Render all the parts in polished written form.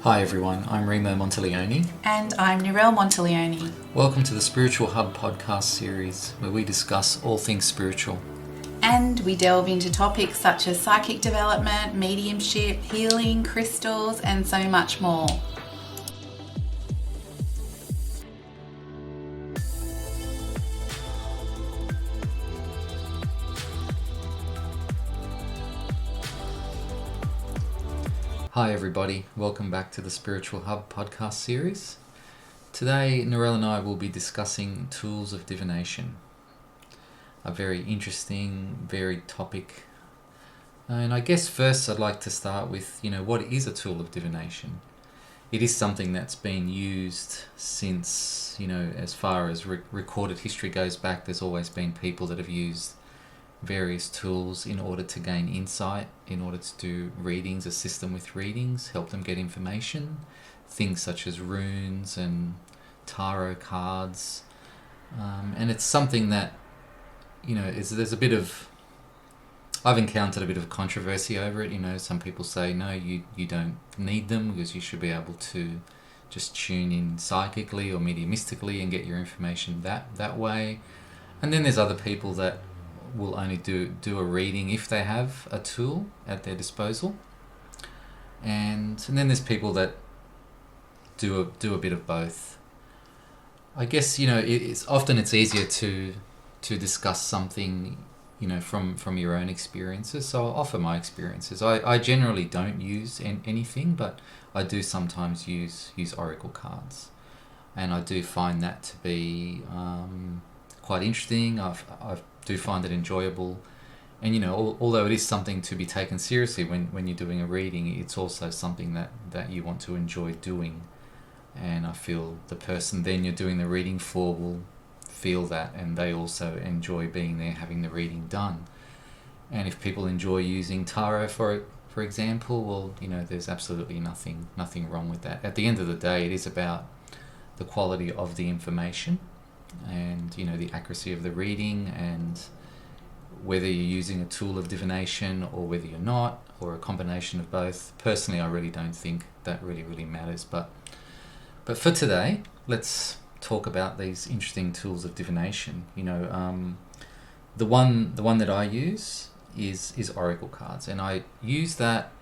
Hi everyone, I'm Remo Monteleone. And I'm Narelle Monteleone. Welcome to the Spiritual Hub podcast series, where we discuss all things spiritual. And we delve into topics such as psychic development, mediumship, healing, crystals, and so much more. Hi everybody, welcome back to the Spiritual Hub podcast series. Today, Narelle and I will be discussing tools of divination. A very interesting, varied topic. And I guess first I'd like to start with, what is a tool of divination? It is something that's been used since, as far as recorded history goes back, there's always been people that have used various tools in order to gain insight, in order to do readings, assist them with readings, help them get information. Things such as runes and tarot cards. And it's something that, there's a bit of... I've encountered a bit of controversy over it. Some people say, no, you don't need them because you should be able to just tune in psychically or mediumistically and get your information that way. And then there's other people that will only do a reading if they have a tool at their disposal. And then there's people that do a bit of both. I guess, it's easier to discuss something from your own experiences. So I'll offer my experiences. I generally don't use anything, but I do sometimes use oracle cards, and I do find that to be quite interesting. I do find it enjoyable, and although it is something to be taken seriously when you're doing a reading, it's also something that you want to enjoy doing, and I feel the person then you're doing the reading for will feel that, and they also enjoy being there having the reading done. And if people enjoy using tarot for example, well, there's absolutely nothing wrong with that. At the end of the day, it is about the quality of the information and the accuracy of the reading, and whether you're using a tool of divination or whether you're not, or a combination of both. Personally, I really don't think that really matters, but for today, let's talk about these interesting tools of divination. The one that I use is oracle cards, and I use that.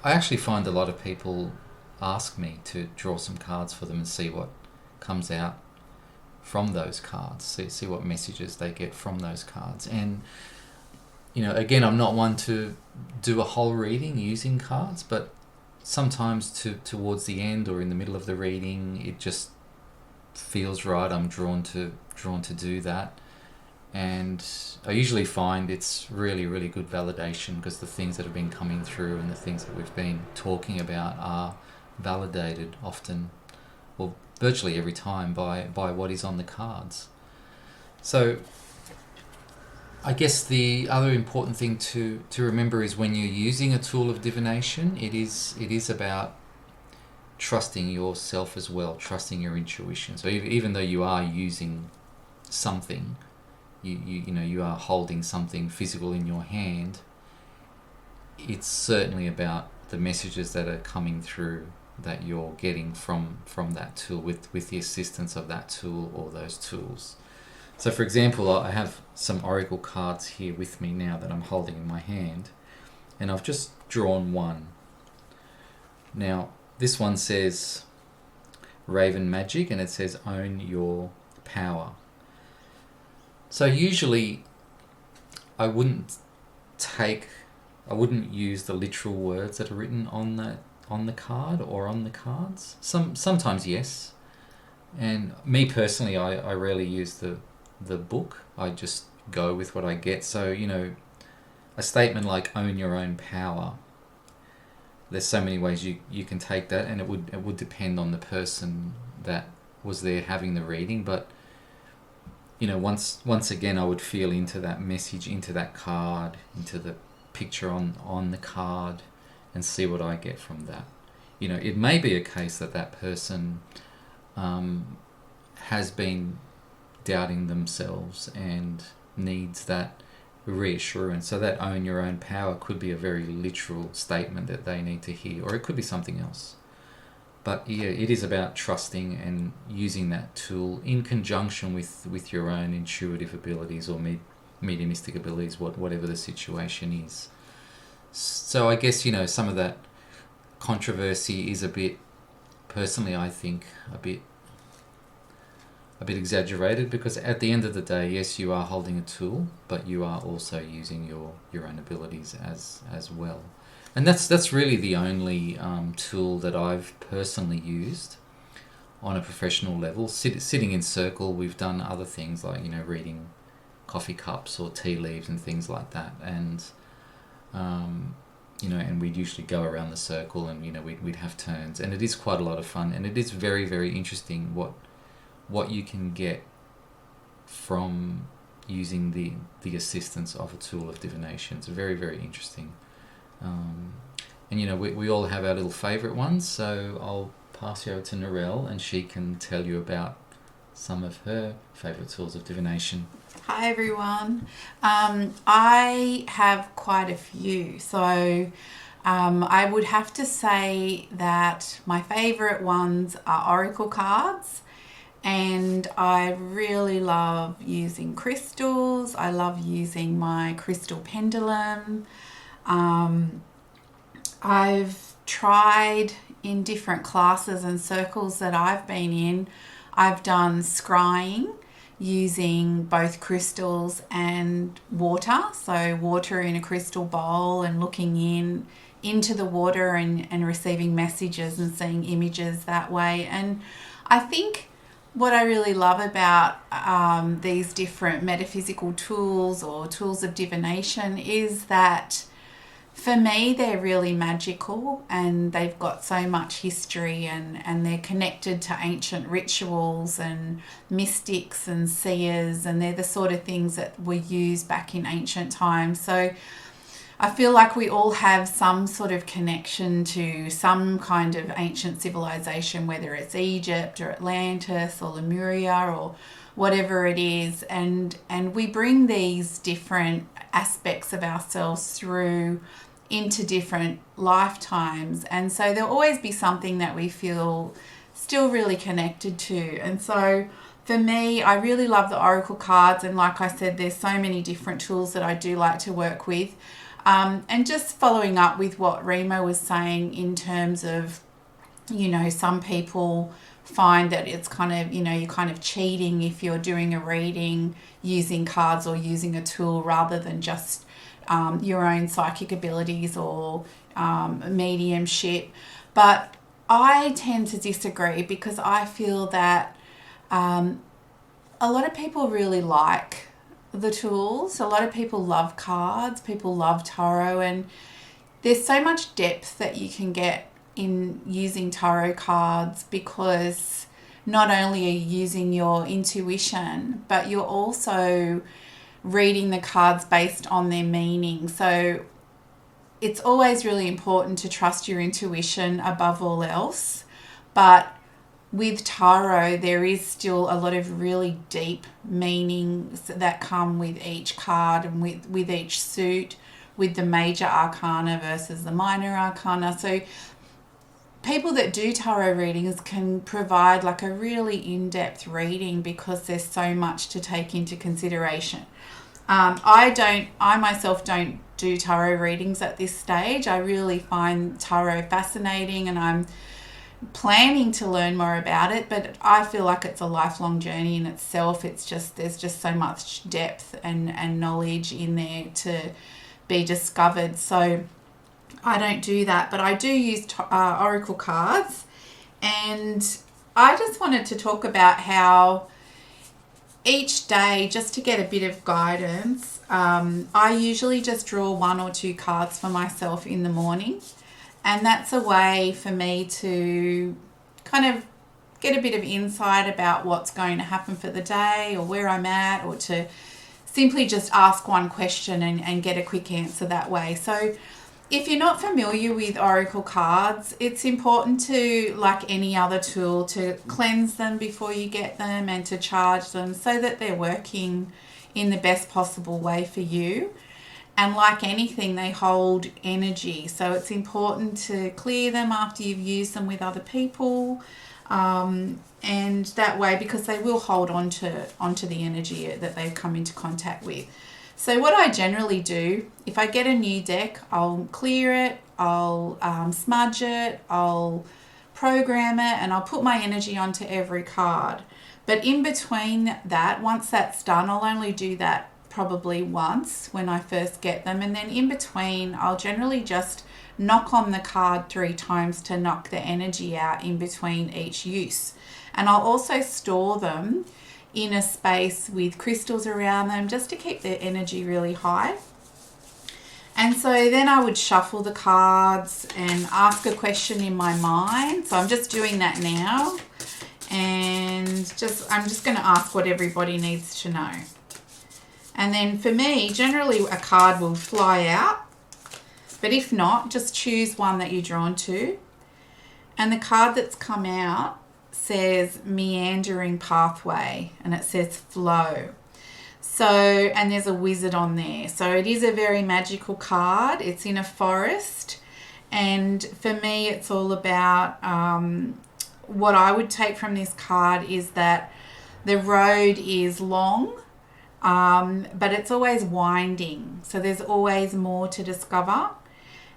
I actually find a lot of people ask me to draw some cards for them and see what comes out from those cards, see what messages they get from those cards. And again, I'm not one to do a whole reading using cards, but sometimes towards the end or in the middle of the reading, it just feels right. I'm drawn to do that, and I usually find it's really good validation, because the things that have been coming through and the things that we've been talking about are validated often, well, virtually every time, by what is on the cards. So I guess the other important thing to remember is, when you're using a tool of divination, it is about trusting yourself as well, trusting your intuition. So even though you are using something, you are holding something physical in your hand, it's certainly about the messages that are coming through that you're getting from that tool, with the assistance of that tool or those tools. So for example, I have some oracle cards here with me now that I'm holding in my hand, and I've just drawn one. Now this one says Raven Magic, and it says own your power. So usually I wouldn't use the literal words that are written on the card or on the cards. Sometimes yes, and me personally, I rarely use the book. I just go with what I get. So a statement like own your own power, there's so many ways you can take that, and it would depend on the person that was there having the reading. But once again, I would feel into that message, into that card, into the picture on the card, and see what I get from that. It may be a case that person has been doubting themselves and needs that reassurance. So that own your own power could be a very literal statement that they need to hear, or it could be something else. But yeah, it is about trusting and using that tool in conjunction with your own intuitive abilities or mediumistic abilities, whatever the situation is. So I guess, some of that controversy is a bit, personally I think, a bit exaggerated, because at the end of the day, yes, you are holding a tool, but you are also using your own abilities as well. And that's really the only tool that I've personally used on a professional level. Sitting in circle, we've done other things like, reading coffee cups or tea leaves and things like that. And, and we'd usually go around the circle and, we'd have turns. And it is quite a lot of fun. And it is very, very interesting what you can get from using the assistance of a tool of divination. It's very, very interesting. And we all have our little favourite ones, so I'll pass you over to Narelle and she can tell you about some of her favourite tools of divination. Hi everyone. I have quite a few, so I would have to say that my favourite ones are oracle cards, and I really love using crystals. I love using my crystal pendulum. I've tried in different classes and circles that I've been in, I've done scrying using both crystals and water. So water in a crystal bowl and looking into the water and receiving messages and seeing images that way. And I think what I really love about these different metaphysical tools or tools of divination is that for me they're really magical, and they've got so much history, and they're connected to ancient rituals and mystics and seers, and they're the sort of things that were used back in ancient times. So I feel like we all have some sort of connection to some kind of ancient civilization, whether it's Egypt or Atlantis or Lemuria or whatever it is, and we bring these different aspects of ourselves through into different lifetimes, and so there'll always be something that we feel still really connected to. And so for me, I really love the oracle cards, and like I said, there's so many different tools that I do like to work with. And just following up with what Remo was saying in terms of, some people find that it's kind of, you're kind of cheating if you're doing a reading using cards or using a tool rather than just your own psychic abilities or mediumship. But I tend to disagree, because I feel that a lot of people really like the tools. A lot of people love cards, people love tarot, and there's so much depth that you can get in using tarot cards, because not only are you using your intuition, but you're also reading the cards based on their meaning. So it's always really important to trust your intuition above all else. But with tarot, there is still a lot of really deep meanings that come with each card and with each suit, with the major arcana versus the minor arcana. So people that do tarot readings can provide like a really in-depth reading, because there's so much to take into consideration. I myself don't do tarot readings at this stage. I really find tarot fascinating, and I'm planning to learn more about it, but I feel like it's a lifelong journey in itself. There's just so much depth and knowledge in there to be discovered. So I don't do that, but I do use oracle cards. And I just wanted to talk about how each day, just to get a bit of guidance, I usually just draw 1 or 2 cards for myself in the morning. And that's a way for me to kind of get a bit of insight about what's going to happen for the day or where I'm at, or to simply just ask one question and get a quick answer that way. So if you're not familiar with oracle cards, it's important to, like any other tool, to cleanse them before you get them and to charge them so that they're working in the best possible way for you. And like anything, they hold energy. So it's important to clear them after you've used them with other people. And that way, because they will hold onto the energy that they've come into contact with. So what I generally do, if I get a new deck, I'll clear it, I'll smudge it, I'll program it, and I'll put my energy onto every card. But in between that, once that's done, I'll only do that probably once when I first get them. And then in between, I'll generally just knock on the card 3 times to knock the energy out in between each use. And I'll also store them in a space with crystals around them just to keep their energy really high. And so then I would shuffle the cards and ask a question in my mind. So I'm just doing that now. And I'm just going to ask what everybody needs to know. And then for me, generally a card will fly out. But if not, just choose one that you're drawn to. And the card that's come out says meandering pathway, and it says flow. So, and there's a wizard on there. So it is a very magical card. It's in a forest. And for me, it's all about what I would take from this card is that the road is long, but it's always winding. So there's always more to discover.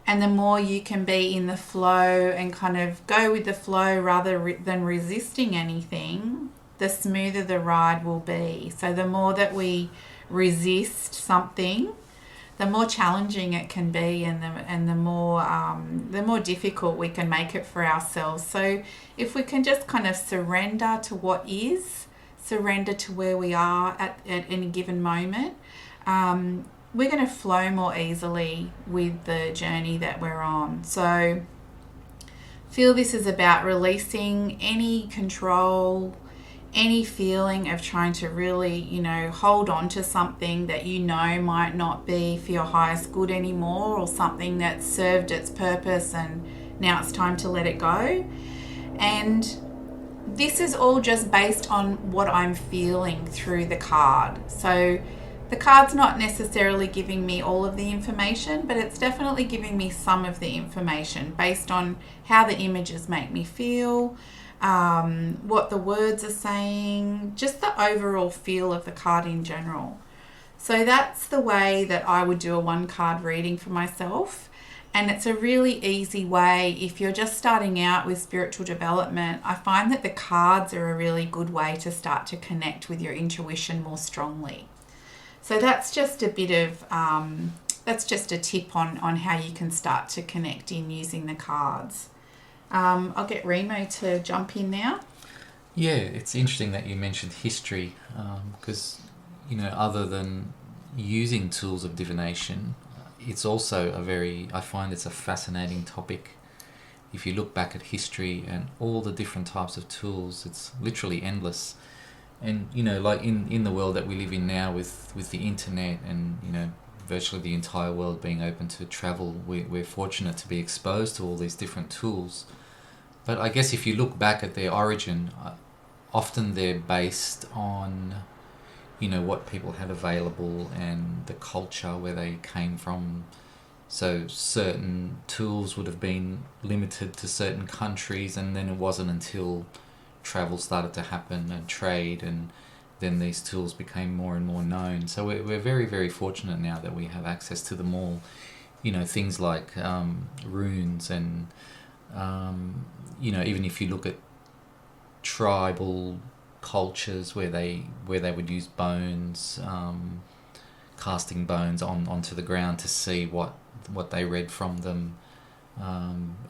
And the more you can be in the flow and kind of go with the flow rather than resisting anything, the smoother the ride will be. So the more that we resist something, the more challenging it can be, and the more difficult we can make it for ourselves. So if we can just kind of surrender to what is, surrender to where we are at any given moment, we're going to flow more easily with the journey that we're on. So feel this is about releasing any control, any feeling of trying to really, hold on to something that might not be for your highest good anymore, or something that served its purpose and now it's time to let it go. And this is all just based on what I'm feeling through the card. So the card's not necessarily giving me all of the information, but it's definitely giving me some of the information based on how the images make me feel, what the words are saying, just the overall feel of the card in general. So that's the way that I would do a 1-card reading for myself. And it's a really easy way if you're just starting out with spiritual development. I find that the cards are a really good way to start to connect with your intuition more strongly. So that's just a bit of, that's just a tip on how you can start to connect in using the cards. I'll get Remo to jump in now. Yeah, it's interesting that you mentioned history, because, other than using tools of divination, it's also I find it's a fascinating topic. If you look back at history and all the different types of tools, it's literally endless. And, like in the world that we live in now with the internet and, virtually the entire world being open to travel, we're fortunate to be exposed to all these different tools. But I guess if you look back at their origin, often they're based on, what people had available and the culture where they came from. So certain tools would have been limited to certain countries, and then it wasn't until travel started to happen and trade, and then these tools became more and more known. So we're very, very fortunate now that we have access to them all. Things like runes and, even if you look at tribal cultures where they would use bones, casting bones onto the ground to see what they read from them.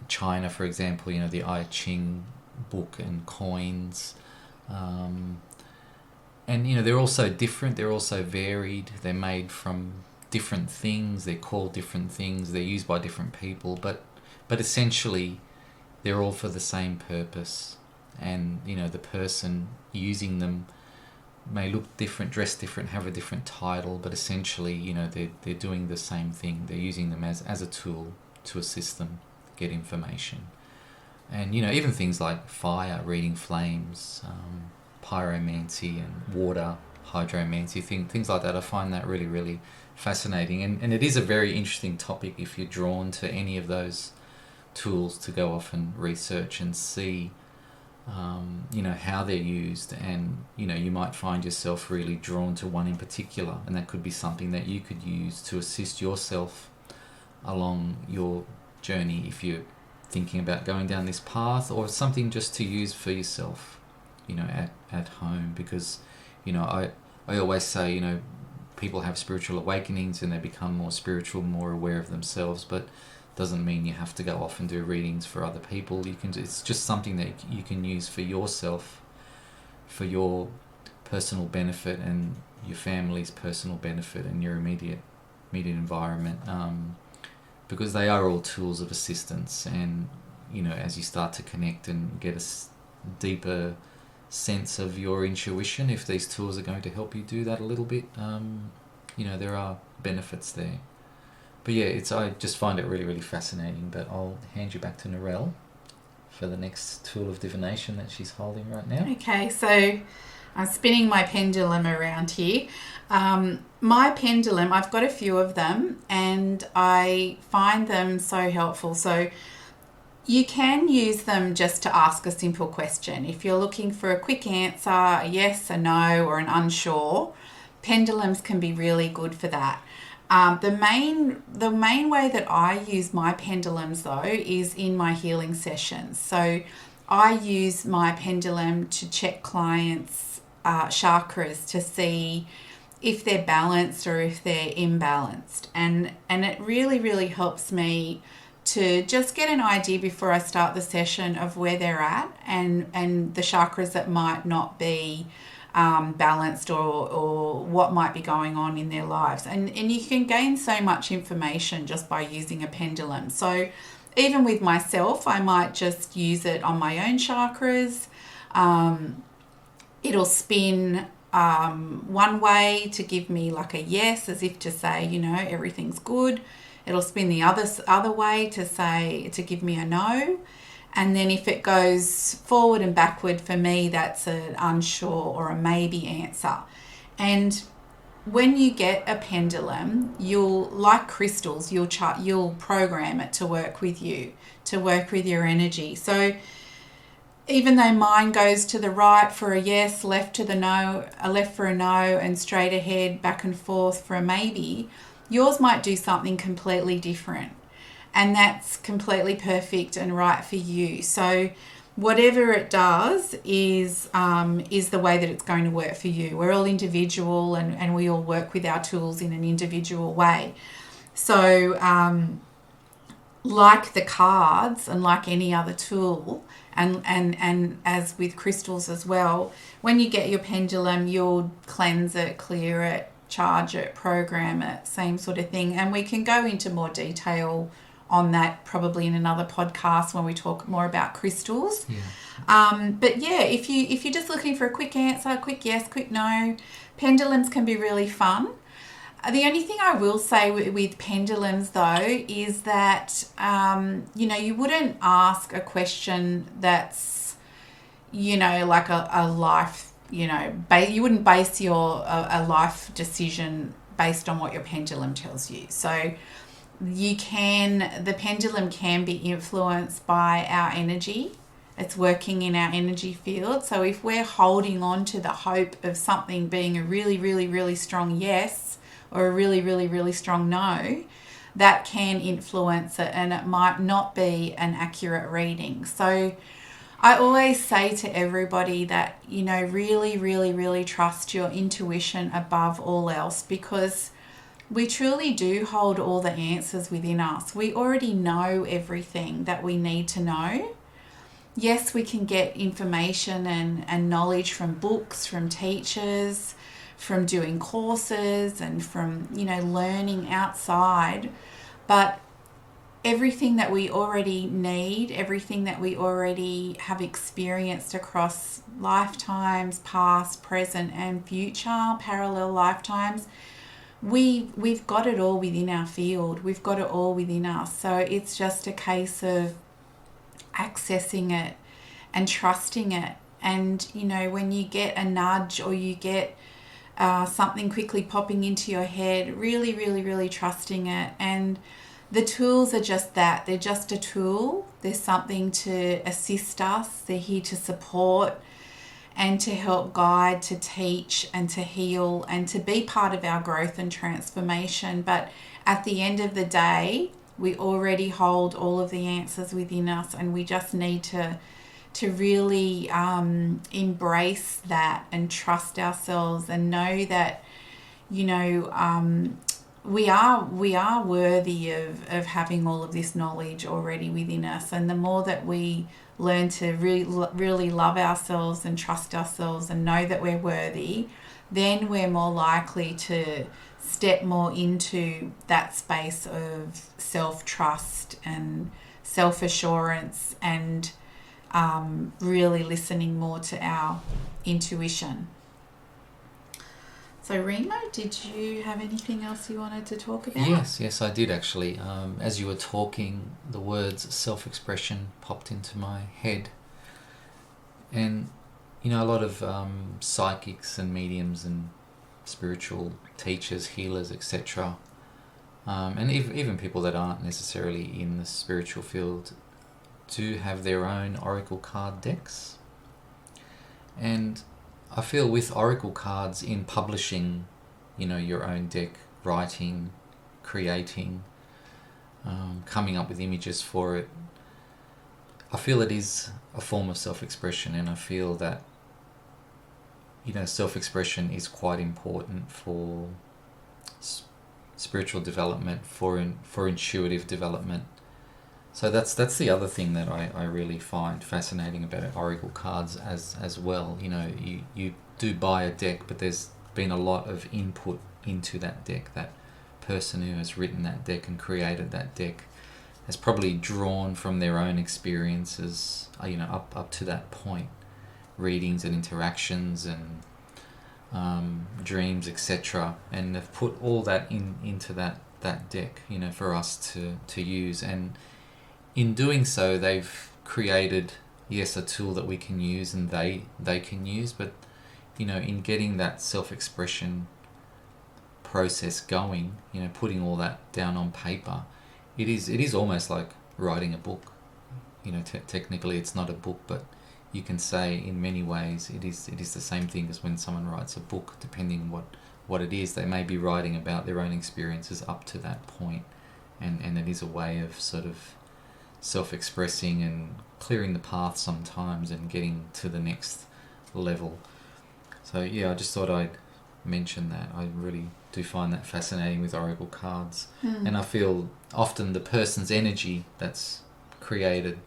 China, for example, the I Ching book and coins, and they're also different, they're also varied, they're made from different things, they're called different things, they're used by different people, but essentially they're all for the same purpose. And the person using them may look different, dress different, have a different title, but essentially they're doing the same thing. They're using them as a tool to assist them get information. And even things like fire, reading flames, pyromancy, and water, hydromancy, things like that. I find that really, really fascinating. And it is a very interesting topic if you're drawn to any of those tools to go off and research and see how they're used, and you might find yourself really drawn to one in particular, and that could be something that you could use to assist yourself along your journey if you're thinking about going down this path, or something just to use for yourself at home. Because I always say people have spiritual awakenings and they become more spiritual, more aware of themselves, but doesn't mean you have to go off and do readings for other people. It's just something that you can use for yourself, for your personal benefit and your family's personal benefit and your immediate environment, because they are all tools of assistance. And as you start to connect and get a deeper sense of your intuition, if these tools are going to help you do that a little bit, there are benefits there. But yeah, I just find it really, really fascinating. But I'll hand you back to Narelle for the next tool of divination that she's holding right now. Okay, so I'm spinning my pendulum around here. My pendulum, I've got a few of them, and I find them so helpful. So you can use them just to ask a simple question. If you're looking for a quick answer, a yes, a no, or an unsure, pendulums can be really good for that. The main way that I use my pendulums, though, is in my healing sessions. So I use my pendulum to check clients' chakras to see if they're balanced or if they're imbalanced. And it really, really helps me to just get an idea before I start the session of where they're at and the chakras that might not be balanced or what might be going on in their lives. And you can gain so much information just by using a pendulum. So even with myself, I might just use it on my own chakras. It'll spin one way to give me like a yes, as if to say, everything's good. It'll spin the other way to give me a no. And then if it goes forward and backward, for me, that's an unsure or a maybe answer. And when you get a pendulum, like crystals, you'll program it to work with you, to work with your energy. So even though mine goes to the right for a yes, left to the no, a left for a no, and straight ahead, back and forth for a maybe, yours might do something completely different. And that's completely perfect and right for you. So whatever it does is the way that it's going to work for you. We're all individual, and we all work with our tools in an individual way. So like the cards and like any other tool, and as with crystals as well, when you get your pendulum, you'll cleanse it, clear it, charge it, program it, same sort of thing. And we can go into more detail on that probably in another podcast when we talk more about crystals. Yeah. But yeah, if you're just looking for a quick answer, quick yes, quick no, pendulums can be really fun. The only thing I will say with pendulums, though, is that you wouldn't ask a question that's like a life, you wouldn't base your a life decision based on what your pendulum tells you. So the pendulum can be influenced by our energy. It's working in our energy field. So if we're holding on to the hope of something being a really, really, really strong yes or a really, really, really strong no, that can influence it, and it might not be an accurate reading. So I always say to everybody that, really, really, really trust your intuition above all else, because we truly do hold all the answers within us. We already know everything that we need to know. Yes, we can get information and knowledge from books, from teachers, from doing courses, and from, learning outside. But everything that we already need, everything that we already have experienced across lifetimes, past, present, and future, parallel lifetimes, we've got it all within our field. We've got it all within us. So it's just a case of accessing it and trusting it. And, when you get a nudge or you get something quickly popping into your head, really, really, really trusting it. And the tools are just that. They're just a tool. They're something to assist us. They're here to support and to help guide, to teach and to heal and to be part of our growth and transformation. But at the end of the day, we already hold all of the answers within us, and we just need to really embrace that and trust ourselves and know that, you know, we are worthy of having all of this knowledge already within us. And the more that we learn to really love ourselves and trust ourselves and know that we're worthy, then we're more likely to step more into that space of self-trust and self-assurance and really listening more to our intuition. So Remo, did you have anything else you wanted to talk about? Yes, I did actually. As you were talking, the words self-expression popped into my head. And, you know, a lot of psychics and mediums and spiritual teachers, healers, etc., and even people that aren't necessarily in the spiritual field do have their own oracle card decks. And I feel with oracle cards, in publishing, you know, your own deck, writing, creating, coming up with images for it, I feel it is a form of self-expression, and I feel that, you know, self-expression is quite important for spiritual development, for intuitive development. So that's the other thing that I really find fascinating about oracle cards as well. You know, you do buy a deck, but there's been a lot of input into that deck. That person who has written that deck and created that deck has probably drawn from their own experiences, you know, up to that point, readings and interactions and dreams, etc., and they've put all that into that deck, you know, for us to use. And in doing so, they've created, yes, a tool that we can use and they can use, but, you know, in getting that self-expression process going, you know, putting all that down on paper, it is almost like writing a book. You know, technically it's not a book, but you can say in many ways it is the same thing as when someone writes a book, depending what it is. They may be writing about their own experiences up to that point, and it is a way of sort of self-expressing and clearing the path sometimes and getting to the next level. So yeah, I just thought I'd mention that. I really do find that fascinating with oracle cards. And I feel often the person's energy that's created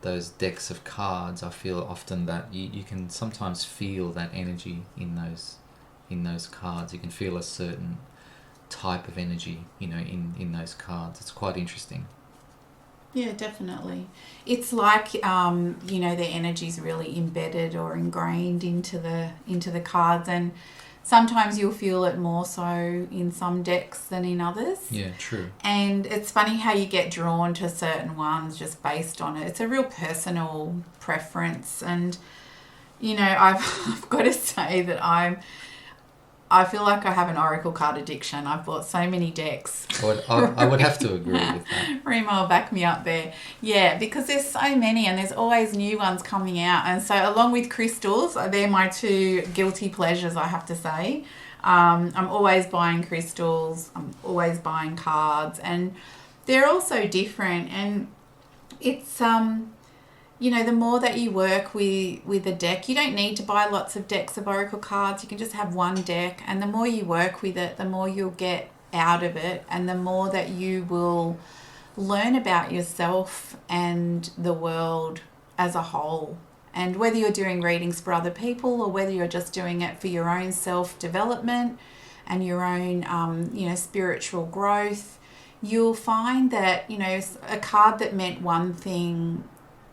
those decks of cards, I feel often that you can sometimes feel that energy in those cards. You can feel a certain type of energy, you know, in those cards. It's quite interesting. Yeah, definitely. It's like, you know, the energy's really embedded or ingrained into the cards, and sometimes you'll feel it more so in some decks than in others. Yeah, true. And it's funny how you get drawn to certain ones just based on it. It's a real personal preference. And, you know, I've got to say that I feel like I have an oracle card addiction. I've bought so many decks. I would have to agree with that. Remo will back me up there. Yeah, because there's so many and there's always new ones coming out. And so along with crystals, they're my two guilty pleasures, I have to say. I'm always buying crystals. I'm always buying cards. And they're also different. And it's... you know, the more that you work with a deck, you don't need to buy lots of decks of oracle cards. You can just have one deck, and the more you work with it, the more you'll get out of it, and the more that you will learn about yourself and the world as a whole. And whether you're doing readings for other people or whether you're just doing it for your own self-development and your own, you know, spiritual growth, you'll find that, you know, a card that meant one thing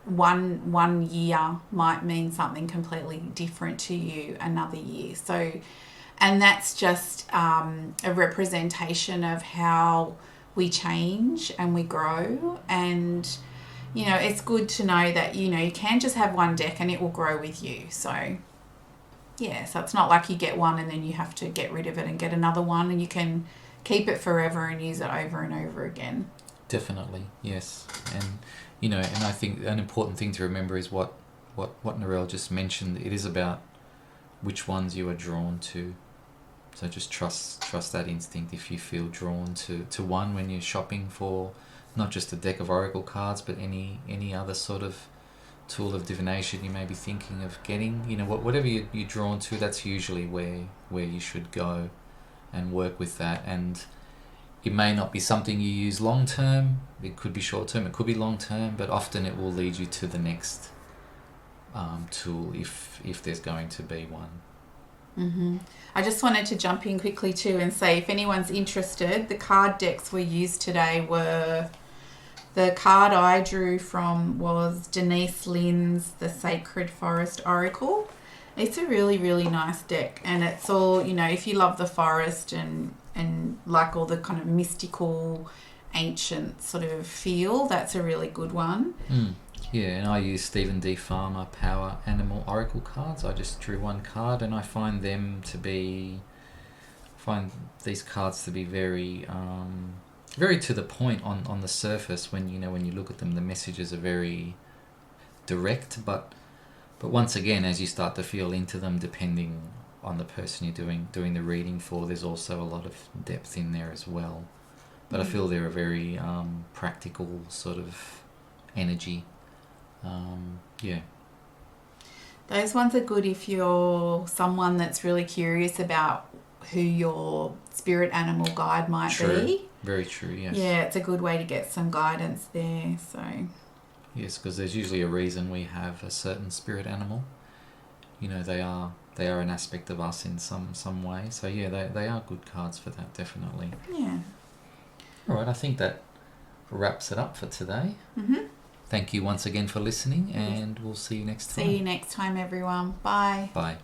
one year might mean something completely different to you another year. So, and that's just a representation of how we change and we grow. And, you know, it's good to know that, you know, you can just have one deck and it will grow with you. So Yeah, so it's not like you get one and then you have to get rid of it and get another one, and you can keep it forever and use it over and over again. Definitely, yes. And, you know, and I think an important thing to remember is what Narelle just mentioned. It is about which ones you are drawn to. So just trust that instinct. If you feel drawn to one when you're shopping for not just a deck of oracle cards, but any other sort of tool of divination you may be thinking of getting, you know, whatever you're drawn to, that's usually where you should go and work with that. And it may not be something you use long term. It could be short term. It could be long term. But often it will lead you to the next tool if there's going to be one. Mm-hmm. I just wanted to jump in quickly too and say, if anyone's interested, the card decks we used today were, the card I drew from was Denise Lynn's The Sacred Forest Oracle. It's a really, really nice deck, and it's all, you know, if you love the forest and like all the kind of mystical, ancient sort of feel, that's a really good one. Yeah, and I use Stephen D. Farmer Power Animal Oracle cards. I just drew one card, and I find these cards to be very very to the point on the surface. When you look at them, the messages are very direct, but once again, as you start to feel into them, depending on the person you're doing the reading for, there's also a lot of depth in there as well. But I feel they're a very practical sort of energy. Yeah. Those ones are good if you're someone that's really curious about who your spirit animal guide might be. Very true, yes. Yeah, it's a good way to get some guidance there. So yes, because there's usually a reason we have a certain spirit animal. You know, they are an aspect of us in some way. So yeah, they are good cards for that, definitely. Yeah. All right, I think that wraps it up for today. Mm-hmm. Thank you once again for listening, and we'll see you next time. See you next time, everyone. Bye. Bye.